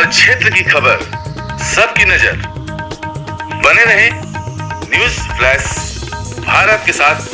हर क्षेत्र की खबर, सबकी नजर। बने रहे न्यूज फ्लैश भारत के साथ।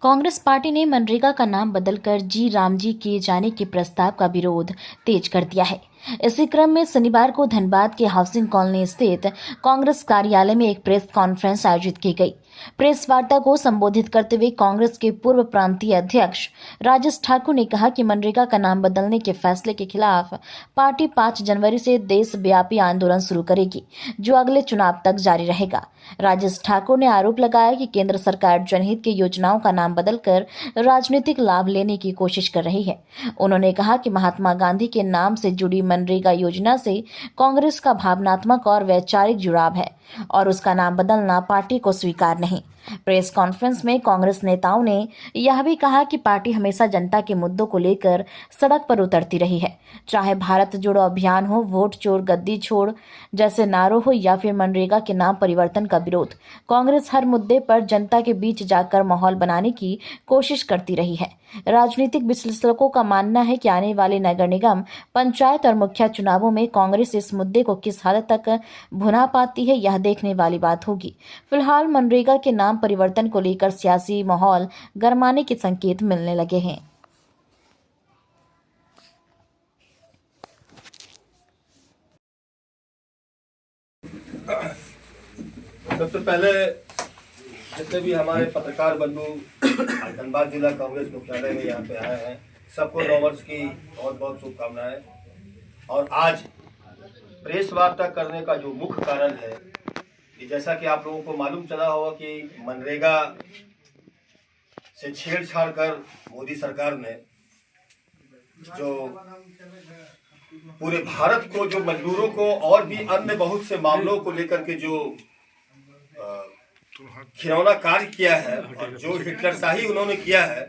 कांग्रेस पार्टी ने मनरेगा का नाम बदलकर जी रामजी किए जाने के प्रस्ताव का विरोध तेज कर दिया है। इसी क्रम में शनिवार को धनबाद के हाउसिंग कॉलोनी स्थित कांग्रेस कार्यालय में एक प्रेस कॉन्फ्रेंस आयोजित की गई। प्रेस वार्ता को संबोधित करते हुए कांग्रेस के पूर्व प्रांतीय अध्यक्ष राजेश ठाकुर ने कहा कि मनरेगा का नाम बदलने के फैसले के खिलाफ पार्टी 5 जनवरी से देशव्यापी आंदोलन शुरू करेगी, जो अगले चुनाव तक जारी रहेगा। राजेश ठाकुर ने आरोप लगाया कि केंद्र सरकार जनहित की योजनाओं का नाम बदलकर राजनीतिक लाभ लेने की कोशिश कर रही है। उन्होंने कहा कि महात्मा गांधी के नाम से जुड़ी मनरेगा योजना से कांग्रेस का भावनात्मक और वैचारिक जुड़ाव है और उसका नाम बदलना पार्टी को स्वीकार नहीं। प्रेस कॉन्फ्रेंस में कांग्रेस नेताओं ने यह भी कहा कि पार्टी हमेशा जनता के मुद्दों को लेकर सड़क पर उतरती रही है, चाहे भारत जोड़ो अभियान हो, वोट चोर गद्दी छोड़ जैसे नारों हो या फिर मनरेगा के नाम परिवर्तन का विरोध। कांग्रेस हर मुद्दे पर जनता के बीच जाकर माहौल बनाने की कोशिश करती रही है। राजनीतिक विश्लेषकों का मानना है कि आने वाले नगर निगम, पंचायत और मुखिया चुनावों में कांग्रेस इस मुद्दे को किस हद तक भुना पाती है, यह देखने वाली बात होगी। फिलहाल मनरेगा के नाम परिवर्तन को लेकर सियासी माहौल गरमाने के संकेत मिलने लगे हैं। सबसे पहले जितने भी हमारे पत्रकार बंधु धनबाद जिला कांग्रेस मुख्यालय में यहाँ पे आए हैं, सबको नव वर्ष की बहुत बहुत शुभकामनाएं। और आज प्रेस वार्ता करने का जो मुख्य कारण है कि जैसा कि आप लोगों को मालूम चला होगा कि मनरेगा से छेड़छाड़ कर मोदी सरकार ने जो पूरे भारत को, जो मजदूरों को और भी अन्य बहुत से मामलों को लेकर के जो खिलौना कार्य किया है और जो हिटलरशाही उन्होंने किया है,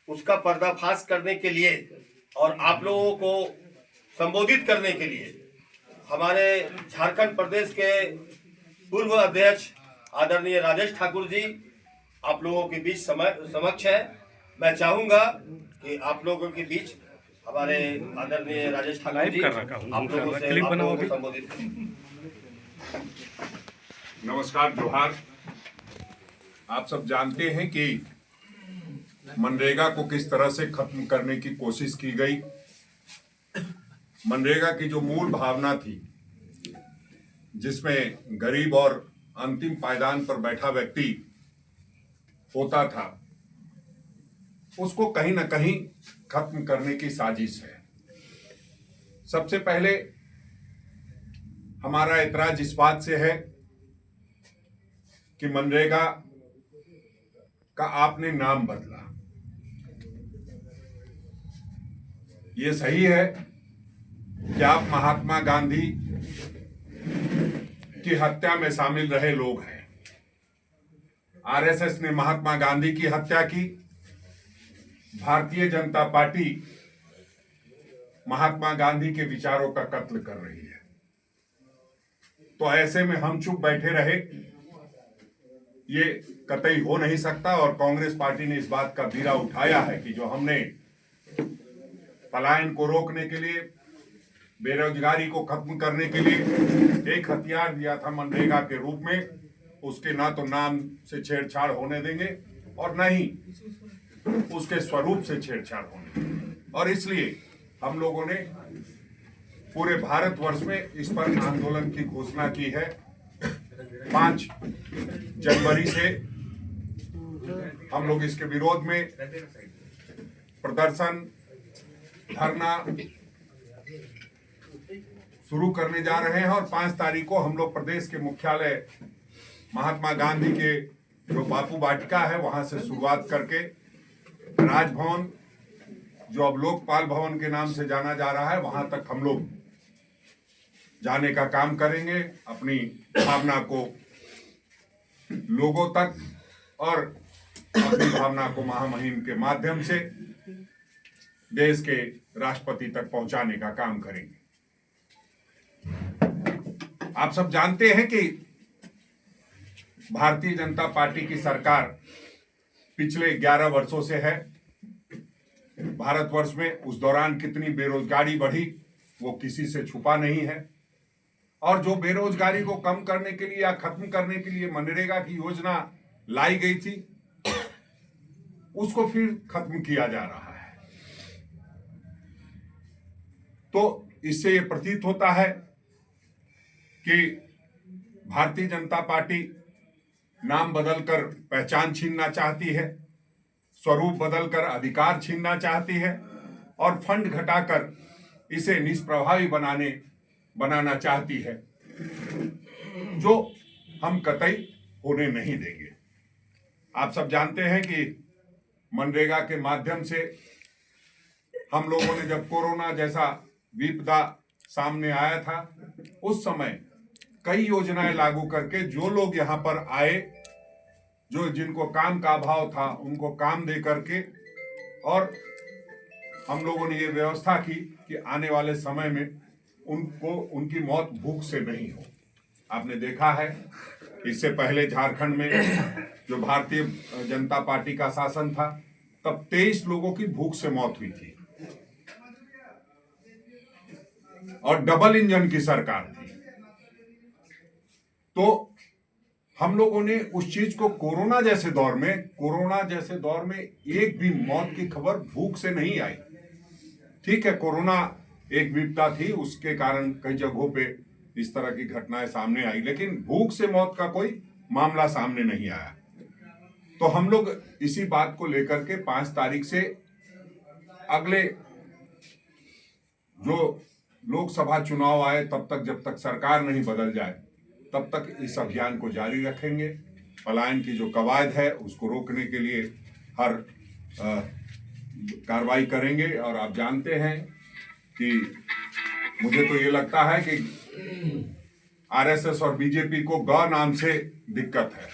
उसका पर्दाफाश करने के लिए और आप लोगों को संबोधित करने के लिए हमारे झारखंड प्रदेश के पूर्व अध्यक्ष आदरणीय राजेश ठाकुर जी आप लोगों के बीच समक्ष है। मैं चाहूंगा कि आप लोगों के बीच हमारे आदरणीय राजेश ठाकुर जी आप लोगों को संबोधित करें। नमस्कार, जोहार। आप सब जानते हैं कि मनरेगा को किस तरह से खत्म करने की कोशिश की गई। मनरेगा की जो मूल भावना थी, जिसमें गरीब और अंतिम पायदान पर बैठा व्यक्ति होता था, उसको कहीं ना कहीं खत्म करने की साजिश है। सबसे पहले हमारा ऐतराज इस बात से है कि मनरेगा का आपने नाम बदला। ये सही है कि आप महात्मा गांधी की हत्या में शामिल रहे लोग हैं। आरएसएस ने महात्मा गांधी की हत्या की, भारतीय जनता पार्टी महात्मा गांधी के विचारों का कत्ल कर रही है। तो ऐसे में हम चुप बैठे रहे, ये कतई हो नहीं सकता। और कांग्रेस पार्टी ने इस बात का बीड़ा उठाया है कि जो हमने पलायन को रोकने के लिए, बेरोजगारी को खत्म करने के लिए एक हथियार दिया था मनरेगा के रूप में, उसके ना तो नाम से छेड़छाड़ होने देंगे और न ही उसके स्वरूप से छेड़छाड़ होने देंगे। और इसलिए हम लोगों ने पूरे भारतवर्ष में इस पर आंदोलन की घोषणा की है। 5 जनवरी से हम लोग इसके विरोध में प्रदर्शन, धरना शुरू करने जा रहे हैं और 5 तारीख को हम लोग प्रदेश के मुख्यालय महात्मा गांधी के जो बापू वाटिका है, वहां से शुरुआत करके राजभवन, जो अब लोकपाल भवन के नाम से जाना जा रहा है, वहां तक हम लोग जाने का काम करेंगे। अपनी भावना को लोगों तक और अपनी भावना को महामहिम के माध्यम से देश के राष्ट्रपति तक पहुंचाने का काम करेंगे। आप सब जानते हैं कि भारतीय जनता पार्टी की सरकार पिछले 11 वर्षों से है। भारतवर्ष में उस दौरान कितनी बेरोजगारी बढ़ी, वो किसी से छुपा नहीं है। और जो बेरोजगारी को कम करने के लिए या खत्म करने के लिए मनरेगा की योजना लाई गई थी, उसको फिर खत्म किया जा रहा है। तो इससे ये प्रतीत होता है कि भारतीय जनता पार्टी नाम बदलकर पहचान छीनना चाहती है, स्वरूप बदलकर अधिकार छीनना चाहती है और फंड घटाकर इसे निष्प्रभावी बनाना चाहती है, जो हम कतई होने नहीं देंगे। आप सब जानते हैं कि मनरेगा के माध्यम से हम लोगों ने जब कोरोना जैसा विपदा सामने आया था, उस समय कई योजनाएं लागू करके जो लोग यहाँ पर आए, जो जिनको काम का अभाव था, उनको काम दे करके, और हम लोगों ने ये व्यवस्था की कि आने वाले समय में उनकी मौत भूख से नहीं हो। आपने देखा है, इससे पहले झारखंड में जो भारतीय जनता पार्टी का शासन था, तब 23 लोगों की भूख से मौत हुई थी और डबल इंजन की सरकार थी। तो हम लोगों ने उस चीज को कोरोना जैसे दौर में एक भी मौत की खबर भूख से नहीं आई। ठीक है, कोरोना एक विपदा थी, उसके कारण कई जगहों पे इस तरह की घटनाएं सामने आई, लेकिन भूख से मौत का कोई मामला सामने नहीं आया। तो हम लोग इसी बात को लेकर के 5 तारीख से अगले जो लोकसभा चुनाव आए तब तक, जब तक सरकार नहीं बदल जाए, तब तक इस अभियान को जारी रखेंगे। पलायन की जो कवायद है उसको रोकने के लिए हर कार्रवाई करेंगे। और आप जानते हैं कि मुझे तो ये लगता है कि आरएसएस और बीजेपी को ग नाम से दिक्कत है।